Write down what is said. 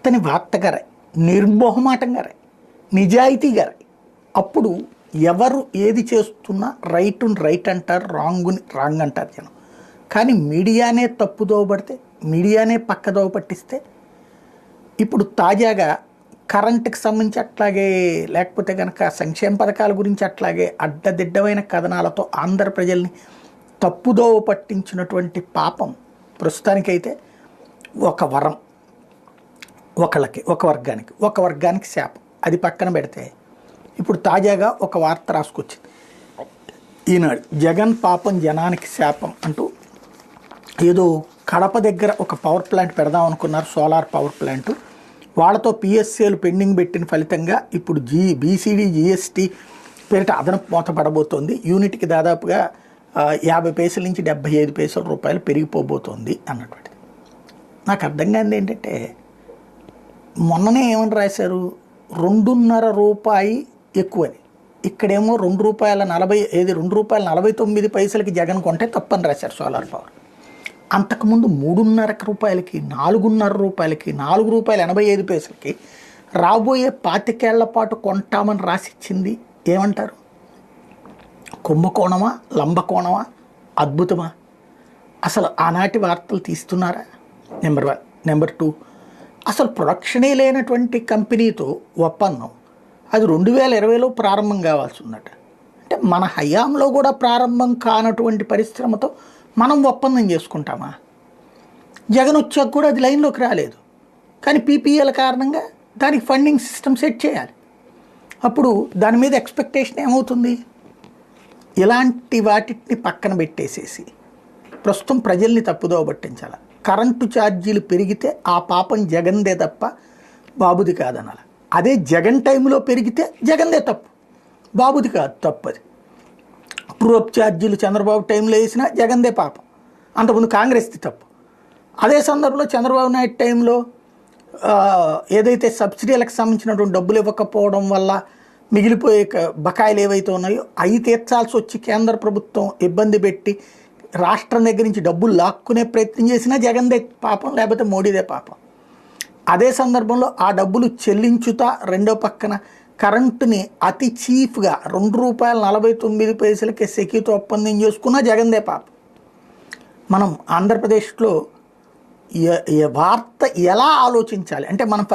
మెత్తని వార్తగా రాయి, నిర్మోహమాటంగా రాయి, నిజాయితీగా రాయి. అప్పుడు ఎవరు ఏది చేస్తున్నా రైట్ అంటారు, రాంగ్ని రాంగ్ అంటారు జనం. కానీ మీడియానే తప్పుదోవ పడితే, మీడియానే పక్కదోవ పట్టిస్తే, ఇప్పుడు తాజాగా కరెంటుకి సంబంధించి అట్లాగే, లేకపోతే కనుక సంక్షేమ పథకాల గురించి అట్లాగే అడ్డదిడ్డమైన కథనాలతో ఆంధ్ర ప్రజల్ని తప్పుదోవ పట్టించినటువంటి పాపం ప్రస్తుతానికైతే ఒక వరం, ఒక వర్గానికి శాపం. అది పక్కన పెడితే ఇప్పుడు తాజాగా ఒక వార్త రాసుకొచ్చింది ఈనాడు. జగన్ పాపం జనానికి శాపం అంటూ ఏదో కడప దగ్గర ఒక పవర్ ప్లాంట్ పెడదాం అనుకున్నారు, సోలార్ పవర్ ప్లాంట్. వాళ్ళతో పిఎస్ఏలు పెండింగ్ పెట్టిన ఫలితంగా ఇప్పుడు బీసీడీ జీఎస్టీ పేరిట అదనపు మూత పడబోతోంది. యూనిట్కి దాదాపుగా 50 పైసల నుంచి 75 రూపాయలు పెరిగిపోబోతోంది అన్నటువంటిది. నాకు అర్థం కానిది ఏంటంటే, మొన్ననే ఏమని రాశారు, 2.5 రూపాయి ఎక్కువని. ఇక్కడేమో ₹2.49 జగన్ కొంటే తప్పని రాశారు సోలార్ పవర్. అంతకుముందు 3.5 రూపాయలకి, 4.5 రూపాయలకి, ₹4.85 రాబోయే 25 ఏళ్ల పాటు కొంటామని రాసిచ్చింది. ఏమంటారు? కుంభకోణమా, లంబకోణమా, అద్భుతమా? అసలు ఆనాటి వార్తలు తీస్తున్నారా? నెంబర్ 1. నెంబర్ 2, అసలు ప్రొడక్షనే లేనటువంటి కంపెనీతో ఒప్పందం, అది 2020లో ప్రారంభం కావాల్సి ఉందట. అంటే మన హయాంలో కూడా ప్రారంభం కానటువంటి పరిశ్రమతో మనం ఒప్పందం చేసుకుంటామా? జగన్ వచ్చాక కూడా అది లైన్లోకి రాలేదు. కానీ పీపీఎల్ కారణంగా దానికి ఫండింగ్ సిస్టమ్ సెట్ చేయాలి. అప్పుడు దాని మీద ఎక్స్పెక్టేషన్ ఏమవుతుంది? ఇలాంటి వాటిని పక్కన పెట్టేసేసి ప్రస్తుతం ప్రజల్ని తప్పుదోవ పట్టించాలి. కరెంటు ఛార్జీలు పెరిగితే ఆ పాపం జగన్దే తప్ప బాబుది కాదనాల. అదే జగన్ టైంలో పెరిగితే జగన్దే తప్పు, బాబుది కాదు తప్పు. అది ట్రూఅప్ ఛార్జీలు చంద్రబాబు టైంలో వేసినా జగన్దే పాపం, అంతకుముందు కాంగ్రెస్ది తప్పు. అదే సందర్భంలో చంద్రబాబు నాయుడు టైంలో ఏదైతే సబ్సిడీలకు సంబంధించినటువంటి డబ్బులు ఇవ్వకపోవడం వల్ల మిగిలిపోయే బకాయిలు ఏవైతే ఉన్నాయో అవి తీర్చాల్సి వచ్చి కేంద్ర ప్రభుత్వం ఇబ్బంది పెట్టి రాష్ట్రం దగ్గర నుంచి డబ్బులు లాక్కునే ప్రయత్నం చేసినా జగన్దే పాపం, లేకపోతే మోడీదే పాపం. అదే సందర్భంలో ఆ డబ్బులు చెల్లించుతా రెండో పక్కన కరెంటుని అతి చీఫ్గా ₹2.49 సెకీతో ఒప్పందం చేసుకున్నా జగన్దే పాపం. మనం ఆంధ్రప్రదేశ్లో వార్త ఎలా ఆలోచించాలి అంటే, మనం